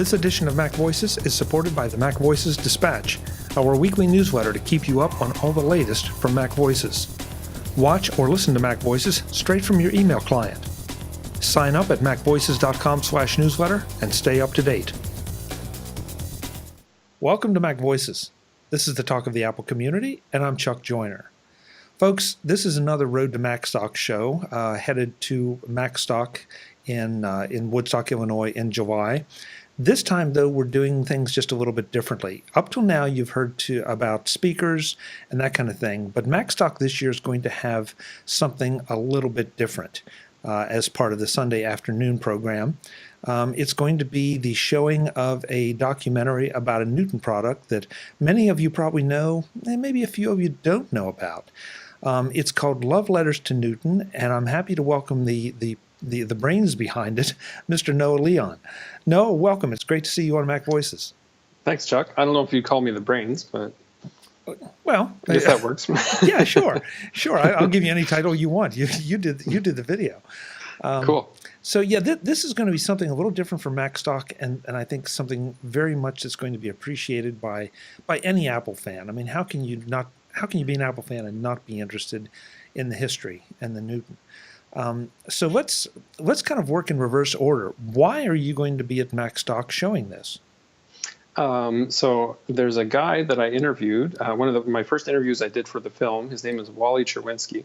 This edition of MacVoices is supported by the MacVoices Dispatch, our weekly newsletter to keep you up on all the latest from MacVoices. Watch or listen to MacVoices straight from your email client. Sign up at macvoices.com/newsletter and stay up to date. Welcome to MacVoices. This is the talk of the Apple community, and I'm Chuck Joyner. Folks, this is another Road to Macstock show, headed to Macstock in Woodstock, Illinois in July. This time, though, we're doing things just a little bit differently. Up till now, you've heard about speakers and that kind of thing, but Macstock this year is going to have something a little bit different as part of the Sunday afternoon program. It's going to be the showing of a documentary about a Newton product that many of you probably know, and maybe a few of you don't know about. It's called Love Letters to Newton, and I'm happy to welcome the brains behind it, Mr. Noah Leon. Noah, welcome. It's great to see you on MacVoices. Thanks, Chuck. I don't know if you call me the brains, but well, I guess that works. Yeah, sure. I'll give you any title you want. You did the video. Cool. So yeah, this is going to be something a little different for Macstock, and I think something very much that's going to be appreciated by any Apple fan. I mean, how can you be an Apple fan and not be interested in the history and the Newton? So let's kind of work in reverse order. Why are you going to be at Macstock showing this? So there's a guy that I interviewed. One of my first interviews I did for the film. His name is Wally Cherwinski.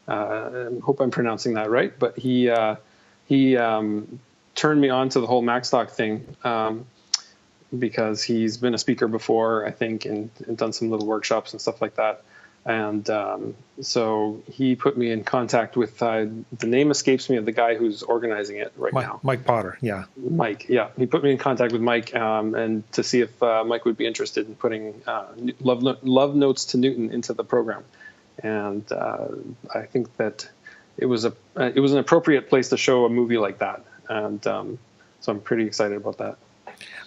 I hope I'm pronouncing that right. But he turned me on to the whole Macstock thing because he's been a speaker before, I think, and done some little workshops and stuff like that. And so he put me in contact with, the name escapes me, of the guy who's organizing it now. Mike Potter, yeah. Mike, yeah. He put me in contact with Mike and to see if Mike would be interested in putting Love Notes to Newton into the program. And I think that it was an appropriate place to show a movie like that. And so I'm pretty excited about that.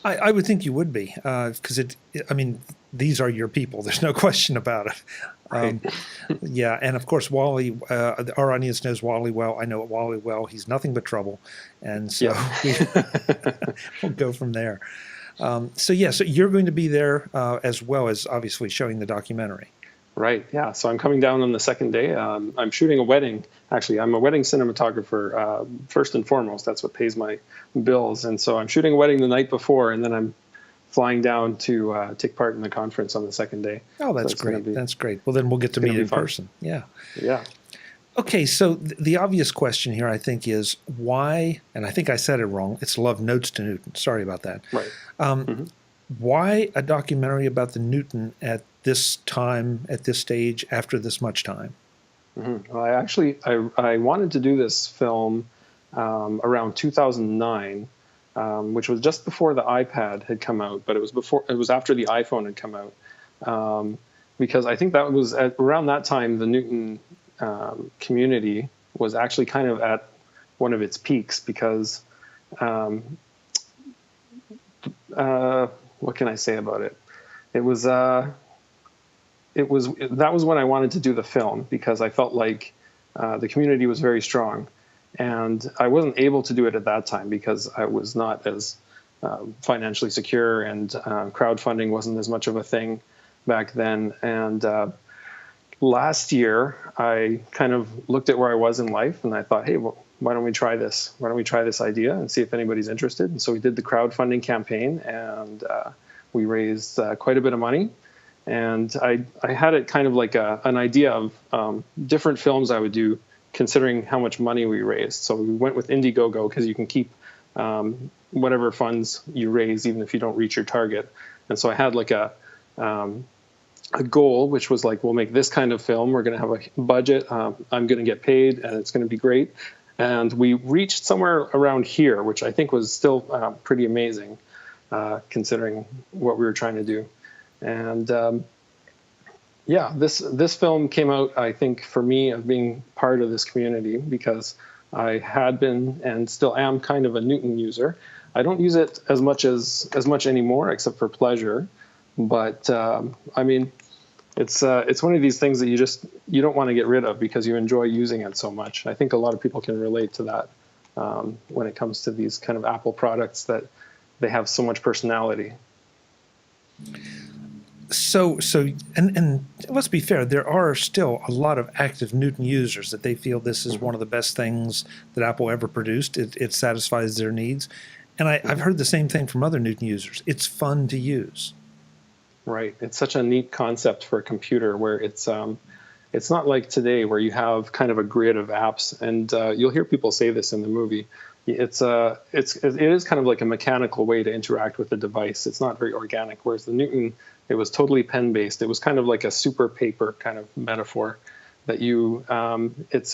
I would think you would be, because these are your people. There's no question about it. Right. Yeah, and of course, Wally, our audience knows Wally well. I know Wally well. He's nothing but trouble. And so we'll go from there. So you're going to be there as well as obviously showing the documentary. Right, yeah. So I'm coming down on the second day. I'm shooting a wedding. Actually, I'm a wedding cinematographer first and foremost. That's what pays my bills. And so I'm shooting a wedding the night before, and then I'm flying down to take part in the conference on the second day. Oh, that's great. That's great. Well, then we'll get to meet in person. Yeah. Yeah. Okay, so the obvious question here, I think, is why, and I think I said it wrong, it's Love Notes to Newton. Sorry about that. Right. Why a documentary about the Newton at this time, at this stage, after this much time? Well, I wanted to do this film around 2009, which was just before the iPad had come out, but it was after the iPhone had come out, because I think that was around that time the Newton community was actually kind of at one of its peaks, because what can I say about it? That was when I wanted to do the film, because I felt like the community was very strong, and I wasn't able to do it at that time because I was not as financially secure, and crowdfunding wasn't as much of a thing back then. And last year, I kind of looked at where I was in life, and I thought, hey, well, why don't we try this? Why don't we try this idea and see if anybody's interested? And so we did the crowdfunding campaign, and we raised quite a bit of money. And I had it kind of like an idea of different films I would do, considering how much money we raised. So we went with Indiegogo because you can keep whatever funds you raise, even if you don't reach your target. And so I had like a goal, which was like, we'll make this kind of film. We're going to have a budget. I'm going to get paid, and it's going to be great. And we reached somewhere around here, which I think was still pretty amazing, considering what we were trying to do. And this film came out, I think, for me, of being part of this community, because I had been and still am kind of a Newton user. I don't use it as much anymore, except for pleasure. But it's one of these things that you don't want to get rid of because you enjoy using it so much. I think a lot of people can relate to that when it comes to these kind of Apple products that they have so much personality. And let's be fair, there are still a lot of active Newton users that they feel this is one of the best things that Apple ever produced. It satisfies their needs. And I've heard the same thing from other Newton users. It's fun to use. Right. It's such a neat concept for a computer where it's not like today where you have kind of a grid of apps, and you'll hear people say this in the movie. It is kind of like a mechanical way to interact with the device. It's not very organic. Whereas the Newton, it was totally pen based. It was kind of like a super paper kind of metaphor that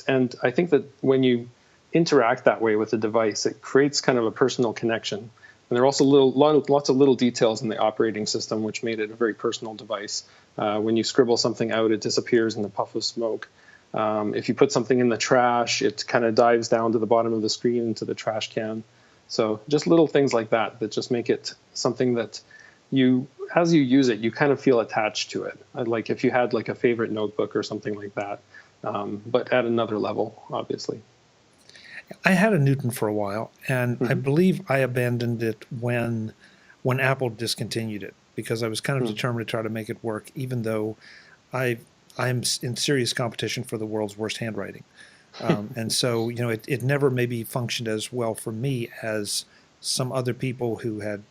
and I think that when you interact that way with the device, it creates kind of a personal connection. And there are also lots of little details in the operating system which made it a very personal device. When you scribble something out, it disappears in a puff of smoke. If you put something in the trash, it kind of dives down to the bottom of the screen into the trash can. So just little things like that just make it something that as you use it, you kind of feel attached to it. Like if you had like a favorite notebook or something like that, but at another level, obviously. I had a Newton for a while, and I believe I abandoned it when Apple discontinued it, because I was kind of determined to try to make it work, even though I'm in serious competition for the world's worst handwriting. And so, it never maybe functioned as well for me as some other people who had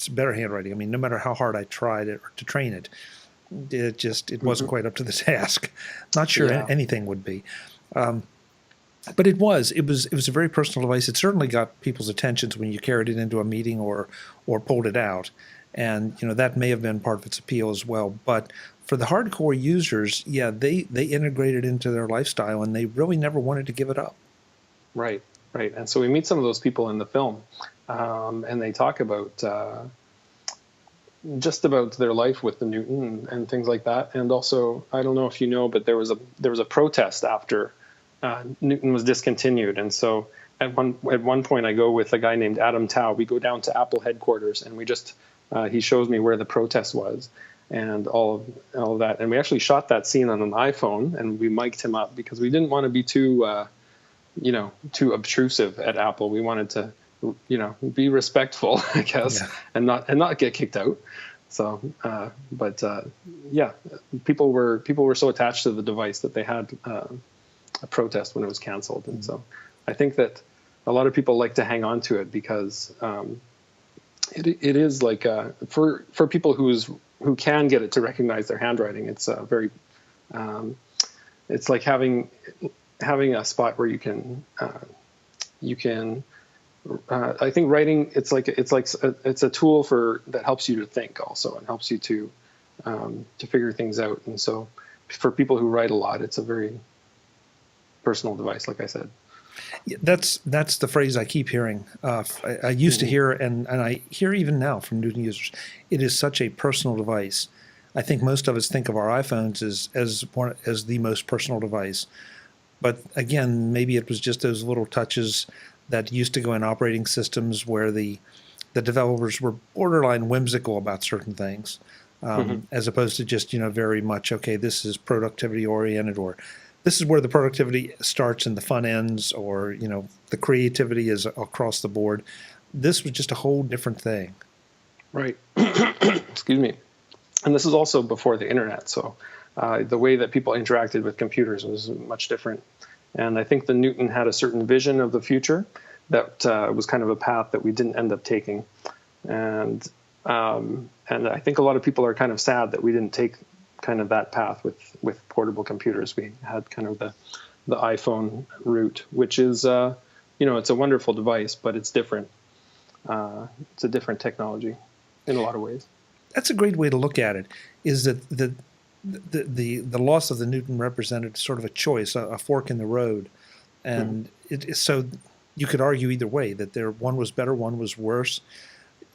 better handwriting. I mean, no matter how hard I tried it or to train it, it wasn't quite up to the task. Not sure anything would be. But it was a very personal device. It certainly got people's attentions when you carried it into a meeting or pulled it out. And, that may have been part of its appeal as well. But for the hardcore users, they integrated into their lifestyle, and they really never wanted to give it up. Right. And so we meet some of those people in the film, and they talk about just about their life with the Newton and things like that. And also, I don't know if you know, but there was a protest after Newton was discontinued. And so at one point, I go with a guy named Adam Tao. We go down to Apple headquarters, and he shows me where the protest was and all of that. And we actually shot that scene on an iPhone, and we mic'd him up because we didn't want to be too obtrusive at Apple. We wanted to, be respectful, I guess, and not get kicked out. So, people were so attached to the device that they had a protest when it was canceled. And so I think that a lot of people like to hang on to it because it is like for people who can get it to recognize their handwriting, it's it's like having a spot where you can I think writing it's a tool that helps you to think also, and helps you to figure things out. And so for people who write a lot, it's a very personal device, like I said. Yeah, that's the phrase I keep hearing. I used to hear, and I hear even now from Newton users, it is such a personal device. I think most of us think of our iPhones as the most personal device. But again, maybe it was just those little touches that used to go in operating systems where the developers were borderline whimsical about certain things, as opposed to just, very much, okay, this is productivity oriented, or this is where the productivity starts and the fun ends, or, the creativity is across the board. This was just a whole different thing. Right. Excuse me. And this is also before the internet. So the way that people interacted with computers was much different. And I think the Newton had a certain vision of the future that was kind of a path that we didn't end up taking. And I think a lot of people are kind of sad that we didn't take kind of that path with portable computers. We had kind of the iPhone route, which is, it's a wonderful device, but it's different. It's a different technology in a lot of ways. That's a great way to look at it, is that the loss of the Newton represented sort of a choice, a fork in the road. And so you could argue either way, that one was better, one was worse.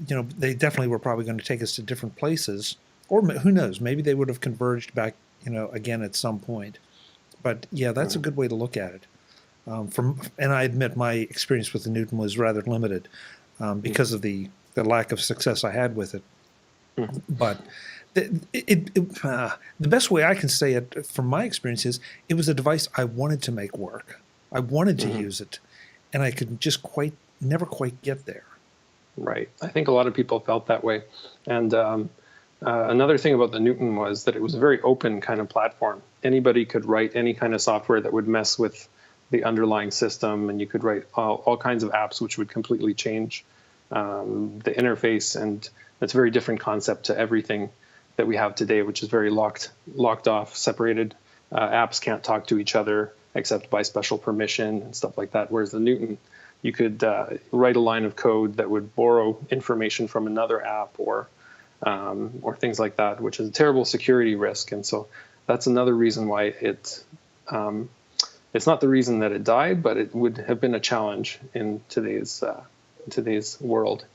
They definitely were probably going to take us to different places, or who knows, maybe they would have converged back, again at some point. But yeah, that's a good way to look at it. And I admit my experience with the Newton was rather limited because of the lack of success I had with it. But the best way I can say it from my experience is it was a device I wanted to make work. I wanted to use it, and I could just never quite get there. Right. I think a lot of people felt that way. And another thing about the Newton was that it was a very open kind of platform. Anybody could write any kind of software that would mess with the underlying system, and you could write all kinds of apps which would completely change the interface. And it's a very different concept to everything that we have today, which is very locked off, separated. Apps can't talk to each other except by special permission and stuff like that. Whereas the Newton, you could write a line of code that would borrow information from another app or things like that, which is a terrible security risk. And so that's another reason why it's not the reason that it died, but it would have been a challenge in today's world.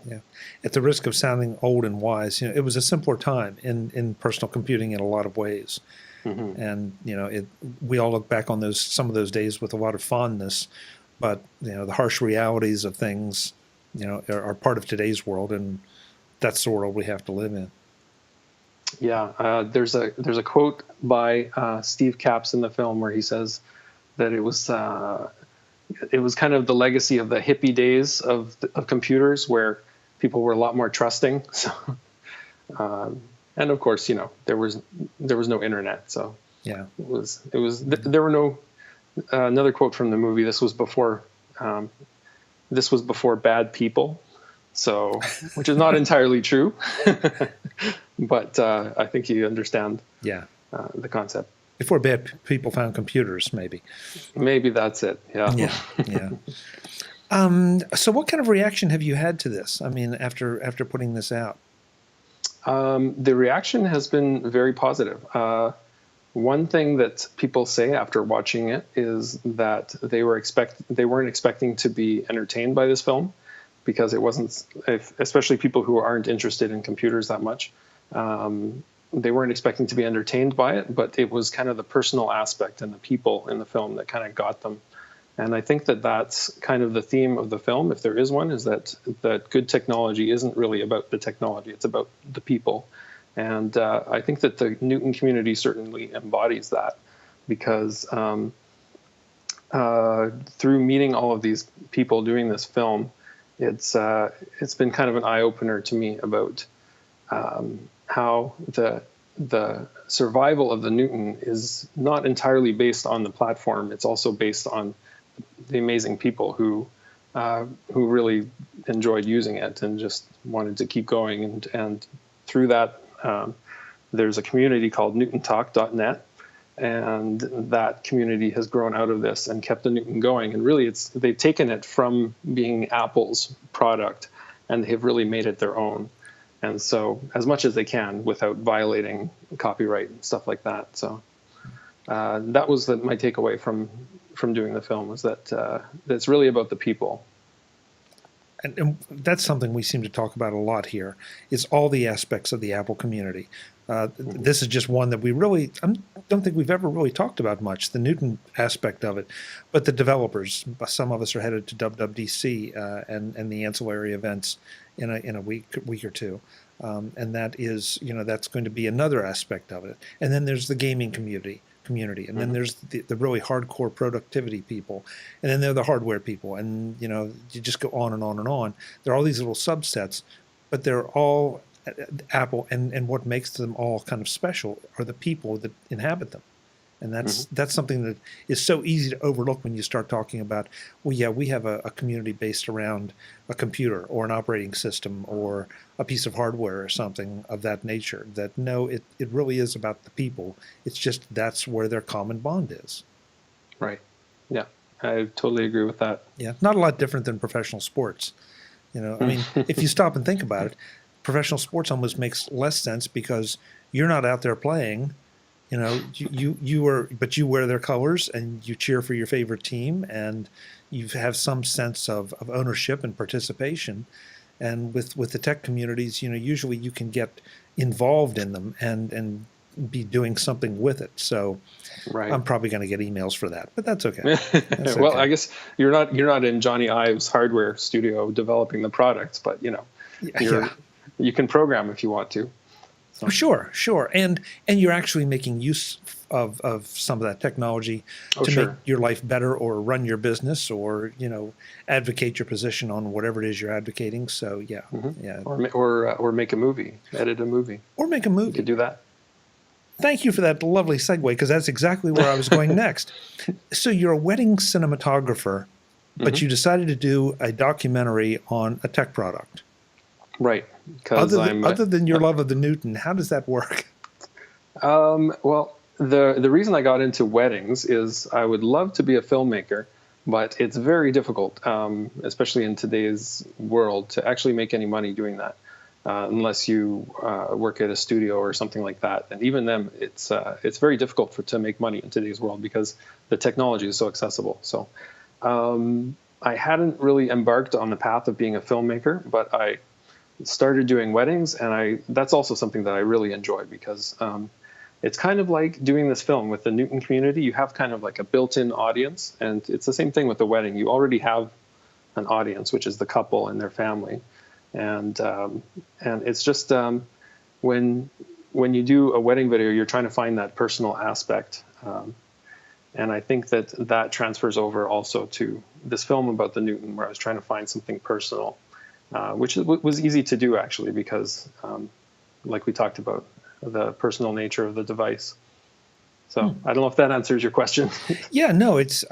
Yeah. At the risk of sounding old and wise, it was a simpler time in personal computing in a lot of ways. Mm-hmm. And, we all look back on some of those days with a lot of fondness, but, the harsh realities of things, are part of today's world, and that's the world we have to live in. Yeah. There's a quote by Steve Capps in the film where he says that it was kind of the legacy of the hippie days of computers, where people were a lot more trusting. So, and of course, there was no internet. So yeah, there were no. Another quote from the movie. This was before bad people. So, which is not entirely true, but I think you understand. Yeah, the concept. Before bad people found computers, maybe. Maybe that's it. Yeah. Yeah. So what kind of reaction have you had to this? I mean, after putting this out? The reaction has been very positive. One thing that people say after watching it is that they weren't expecting to be entertained by this film, because it wasn't, especially people who aren't interested in computers that much. They weren't expecting to be entertained by it, but it was kind of the personal aspect and the people in the film that kind of got them. And I think that that's kind of the theme of the film, if there is one, is that good technology isn't really about the technology, it's about the people. And I think that the Newton community certainly embodies that, because through meeting all of these people doing this film, it's been kind of an eye-opener to me about how the survival of the Newton is not entirely based on the platform. It's also based on the amazing people who really enjoyed using it and just wanted to keep going. And through that, there's a community called newtontalk.net, and that community has grown out of this and kept the Newton going. And really, they've taken it from being Apple's product, and they've really made it their own. And so, as much as they can without violating copyright and stuff like that. So that was my takeaway from doing the film, was that it's really about the people. And that's something we seem to talk about a lot here, is all the aspects of the Apple community. This is just one that I don't think we've ever really talked about much, the Newton aspect of it. But the developers, some of us are headed to WWDC and the ancillary events in a week or two. And that is, that's going to be another aspect of it. And then there's the gaming community. And then there's the really hardcore productivity people, and then there are the hardware people, and you just go on and on and on. There are all these little subsets, but they're all Apple, and what makes them all kind of special are the people that inhabit them. And that's something that is so easy to overlook when you start talking about, well, yeah, we have a community based around a computer or an operating system or a piece of hardware or something of that nature. That no, it really is about the people. It's just that's where their common bond is. Right. Yeah, I totally agree with that. Yeah, not a lot different than professional sports. I mean, if you stop and think about it, professional sports almost makes less sense because you're not out there playing. You wear their colors and you cheer for your favorite team, and you have some sense of ownership and participation. And with the tech communities, usually you can get involved in them and be doing something with it. So right. I'm probably going to get emails for that, but that's okay. That's well, okay. I guess you're not in Johnny Ive's hardware studio developing the products, but you can program if you want to. So. Sure. And you're actually making use of some of that technology Oh, to make sure. your life better or run your business or, advocate your position on whatever it is you're advocating. So yeah, Hmm. yeah. Or make a movie, edit a movie. Or make a You could movie. do that. Thank you for that lovely segue because that's exactly where I was going next. So you're a wedding cinematographer, but Hmm. you decided to do a documentary on a tech product. Right, because Other than, I'm other than your love of the Newton, how does that work? well, the reason I got into weddings is I would love to be a filmmaker, but it's very difficult, especially in today's world, to actually make any money doing that, unless you work at a studio or something like that. And even then, it's very difficult to make money in today's world because the technology is so accessible. So I hadn't really embarked on the path of being a filmmaker, but I started doing weddings, and that's also something that I really enjoy because it's kind of like doing this film with the Newton community. You have kind of like a built-in audience, and it's the same thing with the wedding. You already have an audience, which is the couple and their family, and it's just when you do a wedding video, you're trying to find that personal aspect, and I think that transfers over also to this film about the Newton, where I was trying to find something personal, which was easy to do actually because, like we talked about, the personal nature of the device. So I don't know if that answers your question. Yeah, no, it's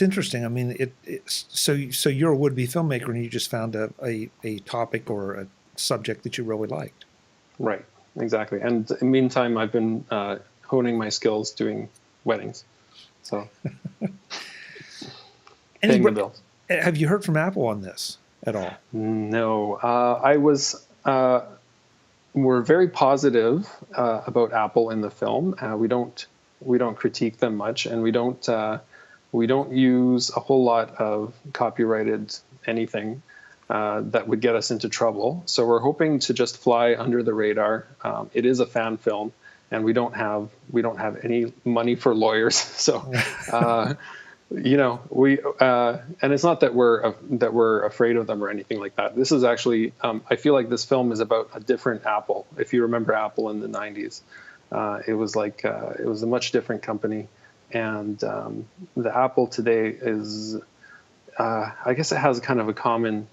interesting. I mean, so you're a would-be filmmaker and you just found a topic or a subject that you really liked. Right, exactly. And in the meantime, I've been honing my skills doing weddings, so Any, paying the bills. have you heard from Apple on this at all? No, we're very positive about Apple in the film. We don't critique them much, and we don't use a whole lot of copyrighted anything that would get us into trouble. So we're hoping to just fly under the radar. It is a fan film, and we don't have any money for lawyers. So we and it's not that we're afraid of them or anything like that. This is actually I feel like this film is about a different Apple. If you remember Apple in the 90s, it was it was a much different company, and the Apple today is I guess it has kind of a common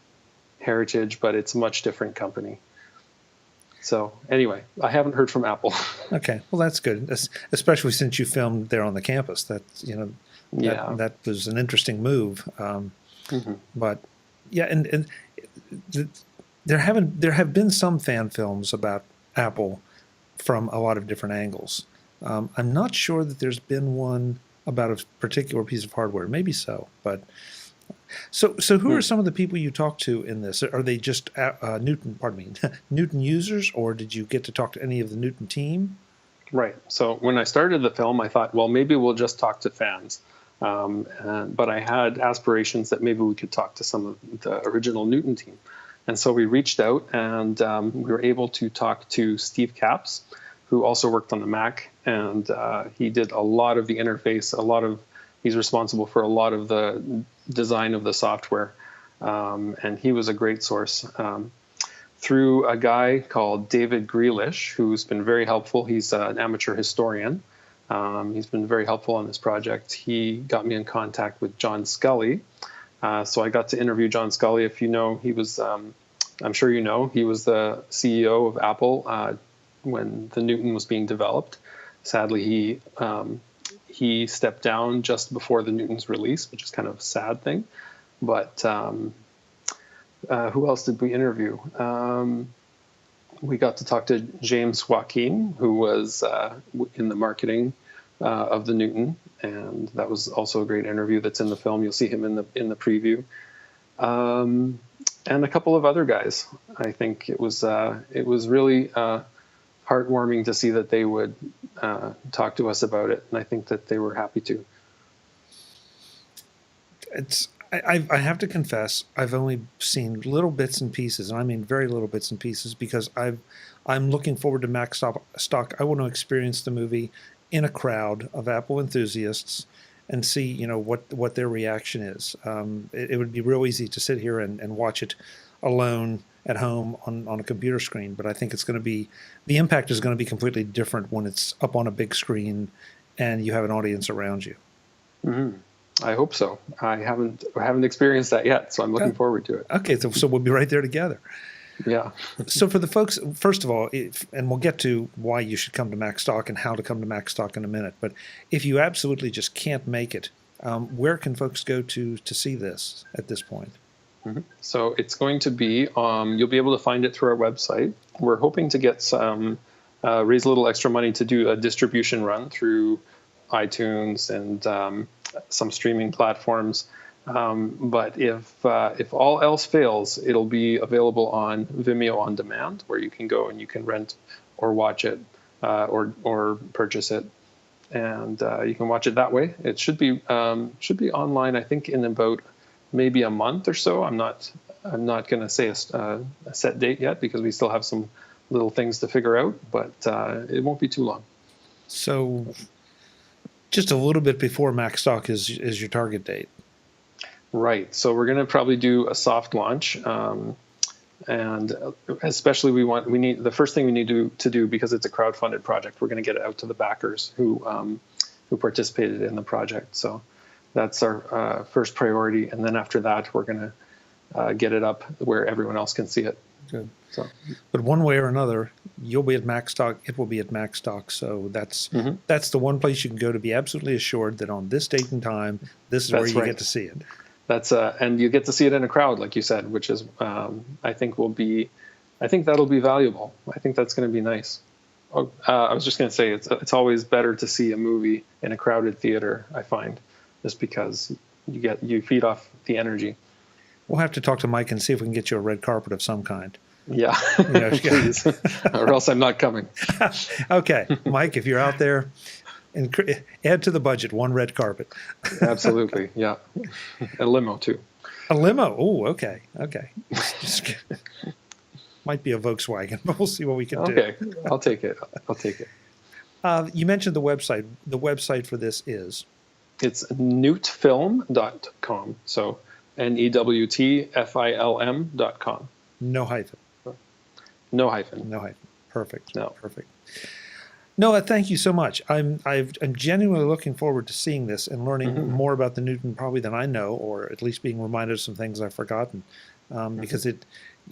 heritage, but it's a much different company. So anyway, I haven't heard from Apple. Okay, well that's good, especially since you filmed there on the campus. Yeah. That was an interesting move. Hmm. But yeah, and th- there have been some fan films about Apple from a lot of different angles. I'm not sure that there's been one about a particular piece of hardware. Maybe so, but so who are some of the people you talk to in this? Are they just Newton? Pardon me, Newton users, or did you get to talk to any of the Newton team? Right. So when I started the film, I thought, well, maybe we'll just talk to fans. But I had aspirations that maybe we could talk to some of the original Newton team. And so we reached out, and we were able to talk to Steve Capps, who also worked on the Mac. And he did a lot of the interface, he's responsible for a lot of the design of the software. And he was a great source. Through a guy called David Grealish, who's been very helpful. He's an amateur historian. He's been very helpful on this project. He got me in contact with John Scully. So I got to interview John Scully. If you know, he was, I'm sure you know, he was the CEO of Apple when the Newton was being developed. Sadly, he stepped down just before the Newton's release, which is kind of a sad thing. But who else did we interview? We got to talk to James Joaquin, who was in the marketing of the Newton, and that was also a great interview that's in the film. You'll see him in the preview, and a couple of other guys. I think it was really heartwarming to see that they would talk to us about it, and I think that they were happy to. I have to confess, I've only seen little bits and pieces, and I mean very little bits and pieces, because I'm looking forward to Macstock. I want to experience the movie in a crowd of Apple enthusiasts and see, what their reaction is. It would be real easy to sit here and watch it alone at home on a computer screen, but I think the impact is going to be completely different when it's up on a big screen and you have an audience around you. I hope so. I haven't experienced that yet, so I'm looking forward to it. Okay, so we'll be right there together. Yeah. So for the folks, first of all, and we'll get to why you should come to Macstock and how to come to Macstock in a minute, but if you absolutely just can't make it, where can folks go to see this at this point? So it's going to be, you'll be able to find it through our website. We're hoping to get some, raise a little extra money to do a distribution run through iTunes and some streaming platforms. But if all else fails, it'll be available on Vimeo on demand, where you can go and you can rent or watch it or purchase it, and you can watch it that way. It should be online, I think, in about maybe a month or so. I'm not going to say a set date yet because we still have some little things to figure out, but it won't be too long. So just a little bit before Macstock is your target date. Right. So we're going to probably do a soft launch. And especially the first thing we need to do, because it's a crowdfunded project, we're going to get it out to the backers who participated in the project. So that's our first priority. And then after that, we're going to get it up where everyone else can see it. Good. So, but one way or another, you'll be at Macstock. It will be at Macstock. So that's the one place you can go to be absolutely assured that on this date and time, this is where you get to see it. That's and you get to see it in a crowd, like you said, which is I think that'll be valuable. I think that's going to be nice. I was just going to say it's always better to see a movie in a crowded theater, I find, just because you feed off the energy. We'll have to talk to Mike and see if we can get you a red carpet of some kind. Yeah, please, or else I'm not coming. Okay, Mike, if you're out there, and add to the budget one red carpet. Absolutely, yeah, a limo too. A limo? Oh, okay. Might be a Volkswagen, but we'll see what we can do. Okay, I'll take it. You mentioned the website. The website for this is? It's newtfilm.com. So NEWTFILM.com. No hyphen. No hyphen. No hyphen. Perfect. No. Perfect. Noah, thank you so much. I'm genuinely looking forward to seeing this and learning more about the Newton probably than I know, or at least being reminded of some things I've forgotten. Because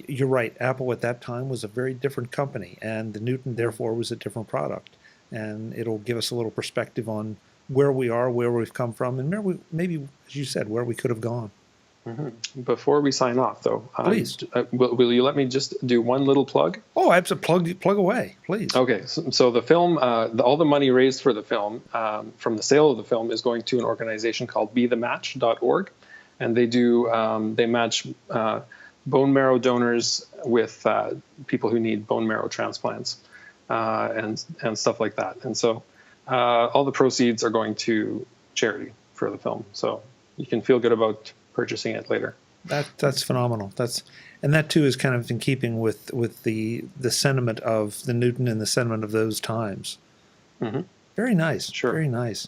you're right, Apple at that time was a very different company, and the Newton therefore was a different product. And it'll give us a little perspective on where we are, where we've come from, and maybe, as you said, where we could have gone. Before we sign off, though, please, will you let me just do one little plug? Oh, absolutely. Plug away, please. Okay, so the film, all the money raised for the film from the sale of the film is going to an organization called BeTheMatch.org, and they match bone marrow donors with people who need bone marrow transplants and stuff like that. And so all the proceeds are going to charity for the film. So you can feel good about purchasing it later. That's phenomenal. And that too is kind of in keeping with the sentiment of the Newton and the sentiment of those times. Very nice. Sure. Very nice.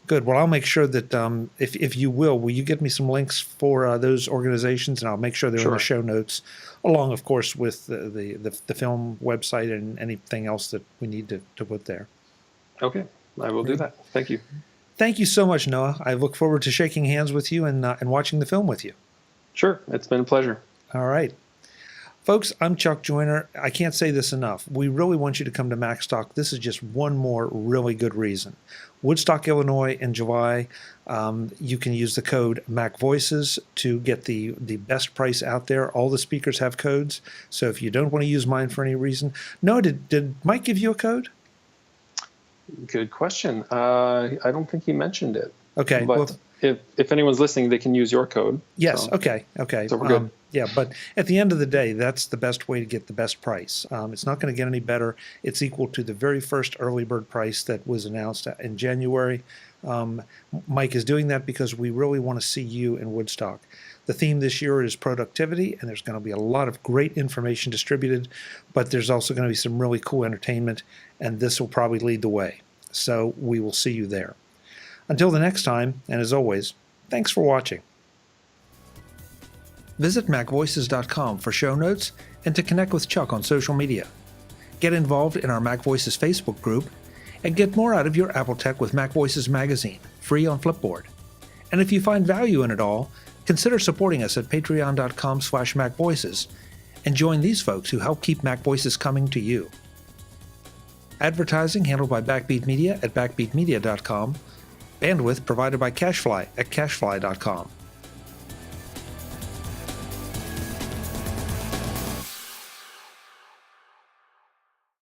Good. Well, I'll make sure that if you will you get me some links for those organizations, and I'll make sure they're in the show notes, along, of course, with the film website and anything else that we need to put there. Okay, I will do that. Thank you. Thank you so much, Noah. I look forward to shaking hands with you and watching the film with you. Sure. It's been a pleasure. All right. Folks, I'm Chuck Joyner. I can't say this enough. We really want you to come to Macstock. This is just one more really good reason. Woodstock, Illinois in July. You can use the code MacVoices to get the best price out there. All the speakers have codes. So if you don't want to use mine for any reason. No, did Mike give you a code? Good question. I don't think he mentioned it. Okay. But well, if anyone's listening, they can use your code. Yes. So. Okay. So we're good. Yeah, but at the end of the day, that's the best way to get the best price. It's not going to get any better. It's equal to the very first early bird price that was announced in January. Mike is doing that because we really want to see you in Woodstock. The theme this year is productivity, and there's going to be a lot of great information distributed, but there's also going to be some really cool entertainment, and this will probably lead the way. So we will see you there. Until the next time, and as always, thanks for watching. Visit MacVoices.com for show notes and to connect with Chuck on social media. Get involved in our MacVoices Facebook group And get more out of your Apple tech with MacVoices magazine, free on Flipboard. And if you find value in it all, consider supporting us at patreon.com/MacVoices and join these folks who help keep MacVoices coming to you. Advertising handled by Backbeat Media at backbeatmedia.com. Bandwidth provided by CashFly at cashfly.com.